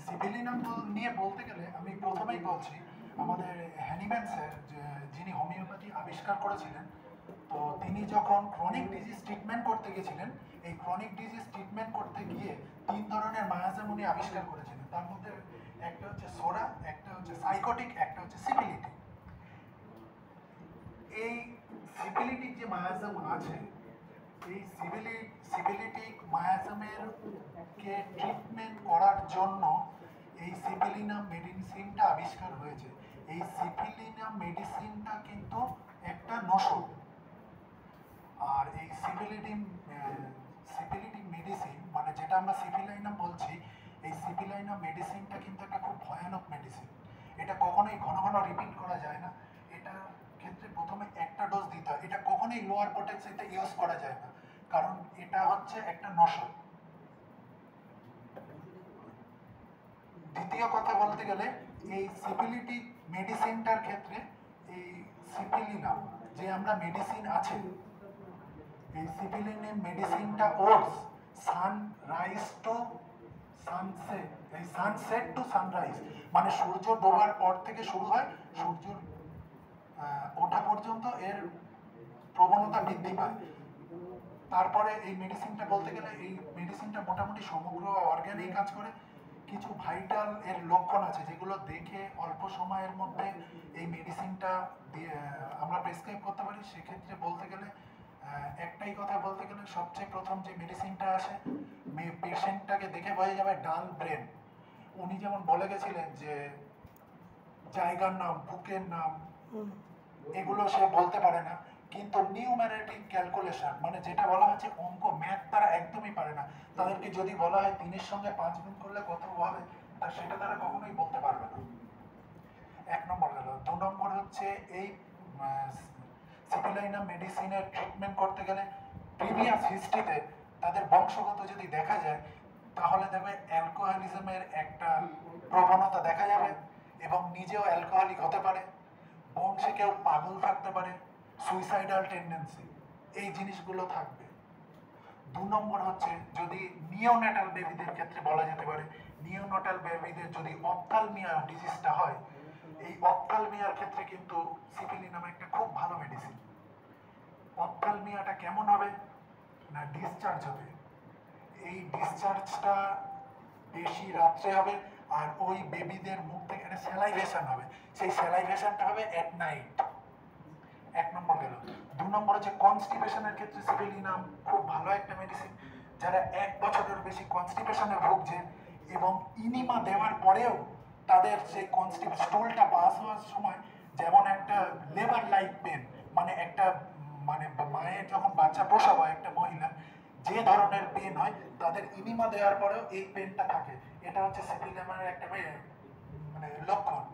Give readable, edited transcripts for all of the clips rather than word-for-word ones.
সিভিলিনাম নিয়ে বলতে গেলে আমি প্রথমেই বলছি আমাদের হ্যানিম্যান স্যার যিনি হোমিওপ্যাথি আবিষ্কার করেছিলেন, তো তিনি যখন ক্রনিক ডিজিজ ট্রিটমেন্ট করতে গেছিলেন, এই ক্রনিক ডিজিজ ট্রিটমেন্ট করতে গিয়ে 3 ধরনের মায়াজম উনি আবিষ্কার করেছিলেন। তার মধ্যে একটা হচ্ছে সোরা, একটা হচ্ছে সাইকোটিক, একটা হচ্ছে সিপিলিটিক। এই সিপিলিটিক যে মায়াজম আছে, এই সিপিলিটিক মায়াজমের কে ট্রিটমেন্ট করার জন্য এই সিপিলিনাম মেডিসিনটা আবিষ্কার হয়েছে। এই সিপিলিনাম মেডিসিনটা কিন্তু একটা নশো, আর এই সিপিলিটিক মেডিসিন মানে যেটা আমরা সিপিলাইনাম বলছি, এই সিপিলাইনাম মেডিসিনটা কিন্তু একটা খুব ভয়ানক মেডিসিন। এটা কখনোই ঘন ঘন রিপিট করা যায় না। এটা ক্ষেত্রে প্রথমে একটা ডোজ দিতে হয়। এটা কখনোই লোয়ার পোটেন্সিতে ইউজ করা যায় না, কারণ এটা হচ্ছে একটা নশা। দ্বিতীয় কথা বলতে গেলে এই সিপিলিটিক মেডিসিনটার ক্ষেত্রে এই সিপিলিনাম যে আমরা মেডিসিন আছে, এই সিপিলিনাম মেডিসিনটা ওটস সানরাইজ টু সানসেট, এই সানসেট টু সানরাইজ মানে সূর্য ডোবার পর থেকে শুরু হয়, সূর্য ওঠা পর্যন্ত এর প্রবণতা বৃদ্ধি পায়। তারপরে এই মেডিসিনটা বলতে গেলে এই মেডিসিনটা মোটামুটি সমগ্র অর্গানেই কাজ করে। কিছু ভাইটাল এর লক্ষণ আছে যেগুলো দেখে অল্প সময়ের মধ্যে এই মেডিসিনটা আমরা প্রেসক্রাইব করতে পারি। সেক্ষেত্রে বলতে গেলে একটাই কথা বলতে গেলে, সবচেয়ে প্রথম যে মেডিসিনটা আসে, পেশেন্টটাকে দেখে বোঝা যাবে ডাল ব্রেন। উনি যেমন বলে গেছিলেন যে জায়গার নাম, বুকের নাম এগুলো সে বলতে পারে না, কিন্তু নিউমেরিটিক ক্যালকুলেশন মানে যেটা বলা হচ্ছে অঙ্ক, ম্যাথ তারা একদমই পারে না। তাদেরকে যদি বলা হয় 3-এর সঙ্গে 5 গুণ করলে কত হবে, তা সেটা তারা কখনোই বলতে পারবে না। 1 নম্বর গেল। 2 নম্বর হচ্ছে এই সিপিলাইনাম মেডিসিনের ট্রিটমেন্ট করতে গেলে প্রিভিয়াস হিস্ট্রিতে তাদের বংশগত যদি দেখা যায়, তাহলে দেখবে অ্যালকোহলিজমের একটা প্রবণতা দেখা যাবে এবং নিজেও অ্যালকোহলিক হতে পারে, বংশে কেউ পাগল থাকতে পারে, সুইসাইডাল টেন্ডেন্সি, এই জিনিসগুলো থাকবে। 2 নম্বর হচ্ছে যদি নিওনেটাল বেবিদের ক্ষেত্রে বলা যেতে পারে, নিওনেটাল বেবিদের যদি অপথালমিয়া ডিজিজটা হয়, এই অপথালমিয়ার ক্ষেত্রে কিন্তু সিপিলিনাম একটা খুব ভালো মেডিসিন। অপথালমিয়াটা কেমন হবে না, ডিসচার্জ হবে। এই ডিসচার্জটা বেশি রাত্রে হবে, আর ওই বেবিদের মুখ থেকে একটা স্যালাইভেশন হবে, সেই স্যালাইভেশনটা হবে অ্যাট নাইট। 1 নম্বর গেল। 2 নম্বর হচ্ছে কনস্টিপেশনের ক্ষেত্রে সিপিলিনাম খুব ভালো একটা মেডিসিন। যারা 1 বছরের বেশি কনস্টিপেশনে ভুগছে এবং ইনিমা দেওয়ার পরেও তাদের সেই স্টুলটা পাস হওয়ার সময় যেমন একটা লেবার লাইক পেন, মানে একটা মানে মায়ের যখন বাচ্চা প্রসব হয় একটা মহিলা যে ধরনের পেন হয়, তাদের ইনিমা দেওয়ার পরেও এই পেনটা থাকে। এটা হচ্ছে সিপিলিনামের একটা মানে লক্ষণ।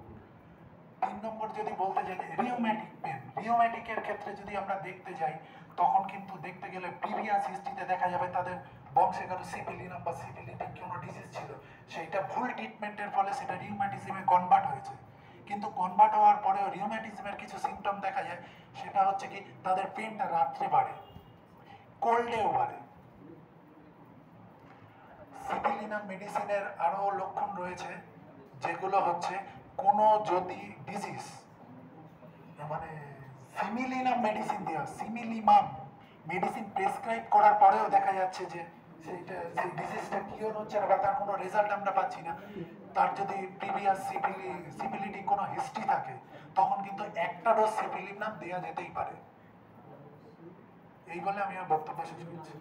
3 নম্বর যদি বলতে যাই রিউম্যাটিক পেন, রিউম্যাটিকের ক্ষেত্রে যদি আমরা দেখতে যাই, তখন কিন্তু দেখতে গেলে প্রিভিয়াস হিস্ট্রিতে দেখা যাবে তাদের বংশে কারো সিপিলিনাম বা সিপিলিটিক কোনো ডিজিজ ছিল, সেইটা ভুল ট্রিটমেন্টের ফলে সেটা রিউম্যাটিজমে কনভার্ট হয়েছে। কিন্তু কনভার্ট হওয়ার পরেও রিউম্যাটিজমের কিছু সিমটম দেখা যায়, সেটা হচ্ছে কি তাদের পেনটা রাত্রে বাড়ে, কোল্ডেও বাড়ে। সিপিলিনাম মেডিসিনের আরও লক্ষণ রয়েছে, যেগুলো হচ্ছে কোনো যদি ডিজিজ মানে সিমিলিনাম মেডিসিন দেওয়া, সিমিলিমাম মেডিসিন প্রেসক্রাইব করার পরেও দেখা যাচ্ছে যে সেইটা সেই ডিজিজটা কিওর হচ্ছে না বা তার কোনো রেজাল্ট আমরা পাচ্ছি না, তার যদি প্রিভিয়াস সিপিলিটিক কোনো হিস্ট্রি থাকে, তখন কিন্তু একটা ডোজ সিপিলিনাম দেওয়া যেতেই পারে। এই বলে আমি আমার বক্তব্য শেষ করছি।